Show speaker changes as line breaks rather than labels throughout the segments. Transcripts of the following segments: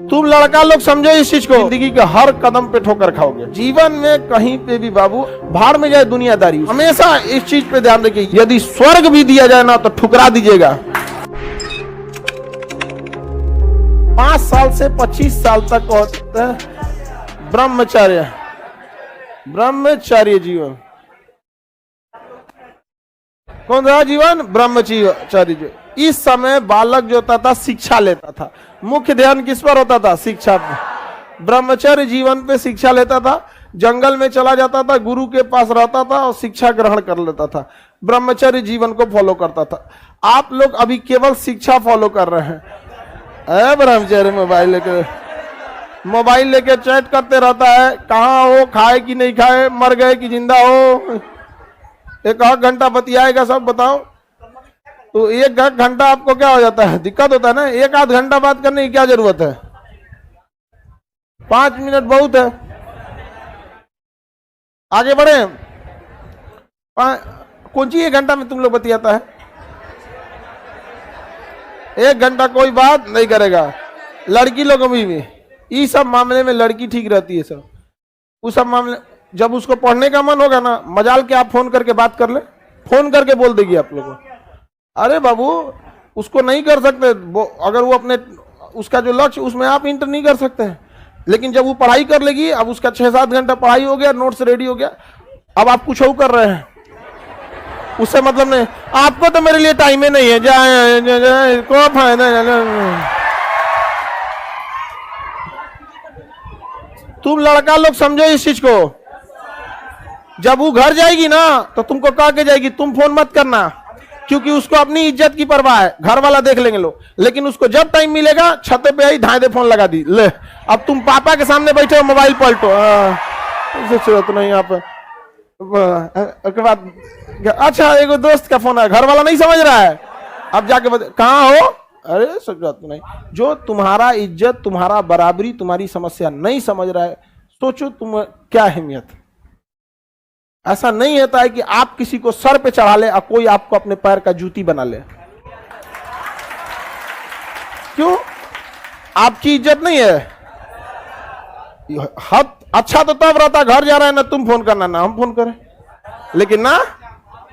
तुम लड़का लोग समझो इस चीज को, जिंदगी के हर कदम पे ठोकर खाओगे। जीवन में कहीं पे भी बाबू भाड़ में जाए दुनियादारी, हमेशा इस चीज पे ध्यान रखिए, यदि स्वर्ग भी दिया जाए ना तो ठुकरा दीजिएगा। 5 साल से 25 साल तक होता है ब्रह्मचर्य, ब्रह्मचर्य जीवन। कौन सा जीवन? ब्रह्मचर्य। इस समय बालक जो होता था शिक्षा लेता था, मुख्य ध्यान किस पर होता था? शिक्षा पर। ब्रह्मचर्य जीवन पे शिक्षा लेता था, जंगल में चला जाता था, गुरु के पास रहता था और शिक्षा ग्रहण कर लेता था, ब्रह्मचर्य जीवन को फॉलो करता था। आप लोग अभी केवल शिक्षा फॉलो कर रहे हैं। ब्रह्मचर्य मोबाइल लेके चैट करते रहता है, कहाँ हो, खाए कि नहीं खाए, मर गए कि जिंदा हो, एक आध घंटा बतियाएगा सब। बताओ तो एक घंटा आपको क्या हो जाता है? दिक्कत होता है ना। एक आध घंटा बात करने की क्या जरूरत है? 5 मिनट बहुत है। आगे बढ़े। कौन सी 1 घंटा में तुम लोग बतियाता है? 1 घंटा कोई बात नहीं करेगा। लड़की लोग अभी भी इस सब मामले में लड़की ठीक रहती है सब। उस सब मामले जब उसको पढ़ने का मन होगा ना, मजाल के आप फोन करके बात कर ले, फोन करके बोल देगी आप लोगों को, अरे बाबू उसको नहीं कर सकते अगर वो अपने उसका जो लक्ष्य उसमें आप इंटर नहीं कर सकते हैं। लेकिन जब वो पढ़ाई कर लेगी, अब उसका 6-7 घंटा पढ़ाई हो गया, नोट्स रेडी हो गया, अब आप कुछ और कर रहे हैं, उससे मतलब नहीं। आपको तो मेरे लिए टाइम ही नहीं है, जाए को फायदा। तुम लड़का लोग समझो इस चीज को, जब वो घर जाएगी ना तो तुमको कह के जाएगी तुम फोन मत करना, क्योंकि उसको अपनी इज्जत की परवाह है, घर वाला देख लेंगे लोग। लेकिन उसको जब टाइम मिलेगा छत पे आई धाए दे फोन लगा दी, ले अब तुम पापा के सामने बैठे हो, मोबाइल पलटो, जरूरत नहीं यहाँ पे। उसके बाद अच्छा एगो दोस्त का फोन है, घर वाला नहीं समझ रहा है, अब जाके कहाँ हो, अरे सब बात नहीं। जो तुम्हारा इज्जत, तुम्हारा बराबरी, तुम्हारी समस्या नहीं समझ रहा है, सोचो तुम क्या अहमियत। ऐसा नहीं होता है कि आप किसी को सर पे चढ़ा ले और कोई आपको अपने पैर का जूती बना ले। क्यों? आपकी इज्जत नहीं है। हद अच्छा तो तब रहता, घर जा रहा है ना तुम फोन करना ना हम फोन करें, लेकिन ना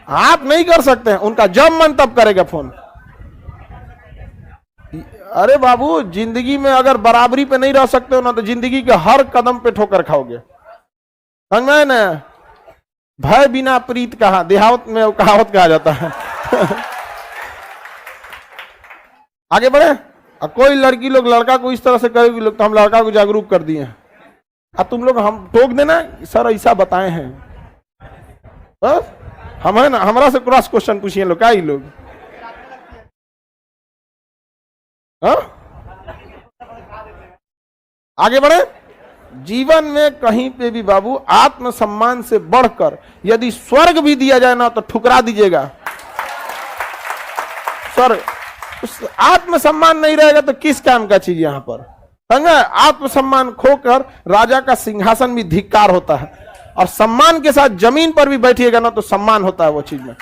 आप नहीं कर सकते हैं। उनका जब मन तब करेगा फोन। अरे बाबू जिंदगी में अगर बराबरी पे नहीं रह सकते हो ना तो जिंदगी के हर कदम पे ठोकर खाओगे, समझ में ना। भय बिना प्रीत कहा, देहावत में कहावत कहा जाता है। आगे बढ़े। और कोई लड़की लोग लड़का को इस तरह से करेगी लोग, तो हम लड़का को जागरूक कर दिए। और तुम लोग हम टोक देना सर ऐसा बताए हैं, बस हम है ना, हमारा से क्रॉस क्वेश्चन पूछिए लोग, क्या ही लोग। आगे बढ़े। जीवन में कहीं पे भी बाबू आत्मसम्मान से बढ़कर यदि स्वर्ग भी दिया जाए ना तो ठुकरा दीजिएगा। स्वर्ग, उस आत्मसम्मान नहीं रहेगा तो किस काम का चीज यहां पर? आत्मसम्मान खोकर राजा का सिंहासन भी धिक्कार होता है, और सम्मान के साथ जमीन पर भी बैठिएगा ना तो सम्मान होता है वो चीज में।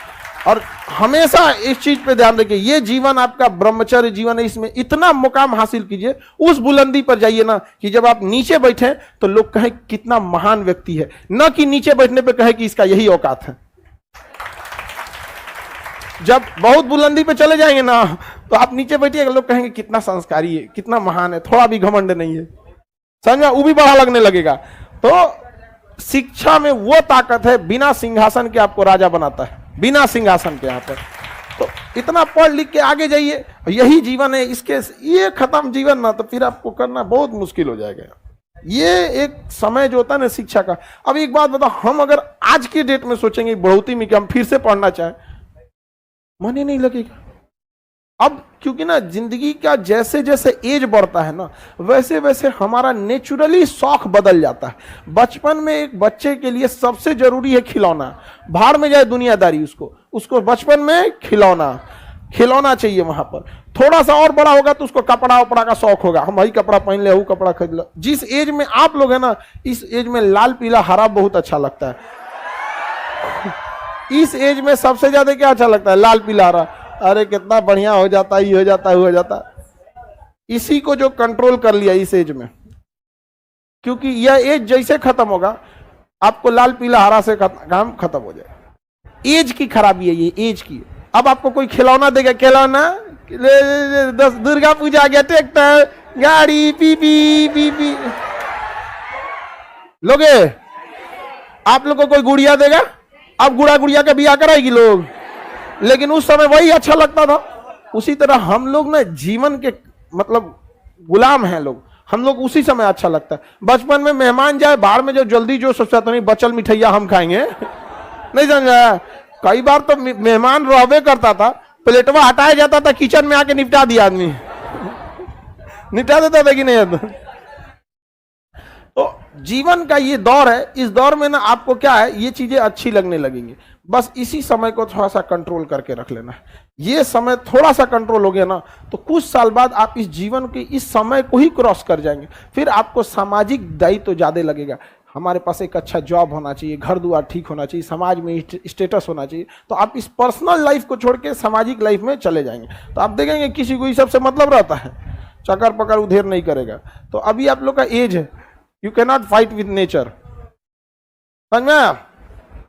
और हमेशा इस चीज पे ध्यान रखिए, ये जीवन आपका ब्रह्मचर्य जीवन है, इसमें इतना मुकाम हासिल कीजिए, उस बुलंदी पर जाइए ना कि जब आप नीचे बैठे तो लोग कहें कितना महान व्यक्ति है, न कि नीचे बैठने पे कहे कि इसका यही औकात है। जब बहुत बुलंदी पे चले जाएंगे ना तो आप नीचे बैठिएगा, लोग कहेंगे कितना संस्कारी है, कितना महान है, थोड़ा भी घमंड नहीं है, समझ, वो भी बड़ा लगने लगेगा। तो शिक्षा में वो ताकत है, बिना सिंहासन के आपको राजा बनाता है, बिना सिंहासन के। यहाँ पर तो इतना पढ़ लिख के आगे जाइए, यही जीवन है। इसके ये खत्म जीवन ना तो फिर आपको करना बहुत मुश्किल हो जाएगा। ये एक समय जो होता है ना शिक्षा का। अब एक बात बताओ, हम अगर आज के डेट में सोचेंगे बढ़ोतरी में कि हम फिर से पढ़ना चाहें, मन ही नहीं लगेगा। अब क्योंकि ना जिंदगी का जैसे जैसे एज बढ़ता है ना वैसे वैसे हमारा नेचुरली शौक बदल जाता है। बचपन में एक बच्चे के लिए सबसे जरूरी है खिलौना, भाड़ में जाए दुनियादारी, उसको बचपन में खिलौना चाहिए। वहां पर थोड़ा सा और बड़ा होगा तो उसको कपड़ा उपड़ा का शौक होगा, हम वही कपड़ा पहन ले, वो कपड़ा खरीद लो। जिस एज में आप लोग है ना, इस एज में लाल पीला हरा बहुत अच्छा लगता है। इस एज में सबसे ज्यादा क्या अच्छा लगता है? लाल पीला हरा। अरे कितना बढ़िया हो जाता है, ये हो जाता है, वो हो जाता है। इसी को जो कंट्रोल कर लिया इस एज में, क्योंकि यह एज जैसे खत्म होगा आपको लाल पीला हरा से काम खत्म हो जाए। एज की खराबी है ये, एज की। अब आपको कोई खिलौना देगा, खिलौना दुर्गा पूजा आ गया, ट्रैक्टर, गाड़ी, पीपी पीपी लोगे। आप लोग को कोई गुड़िया देगा, अब गुड़िया का बिया कराएगी लोग, लेकिन उस समय वही अच्छा लगता था। उसी तरह हम लोग ना जीवन के मतलब गुलाम हैं लोग, हम लोग उसी समय अच्छा लगता है। बचपन में मेहमान जाए बाहर में जो जल्दी जो सोचता था नहीं बचल मिठाइया हम खाएंगे नहीं समझा। कई बार तो मेहमान रहबे करता था, प्लेटवा हटाया जाता था, किचन में आके निपटा दिया आदमी निपटा देता था कि नहीं। तो जीवन का ये दौर है, इस दौर में ना आपको क्या है ये चीजें अच्छी लगने लगेंगी। बस इसी समय को थोड़ा सा कंट्रोल करके रख लेना है। ये समय थोड़ा सा कंट्रोल हो गया ना तो कुछ साल बाद आप इस जीवन के इस समय को ही क्रॉस कर जाएंगे। फिर आपको सामाजिक दायित्व तो ज्यादा लगेगा। हमारे पास एक अच्छा जॉब होना चाहिए, घर द्वार ठीक होना चाहिए, समाज में स्टेटस होना चाहिए। तो आप इस पर्सनल लाइफ को छोड़ के सामाजिक लाइफ में चले जाएंगे। तो आप देखेंगे किसी को इस सबसे मतलब रहता है, चकर पकड़ उधेर नहीं करेगा। तो अभी आप लोग का एज है, you cannot fight with nature, समझ में आया?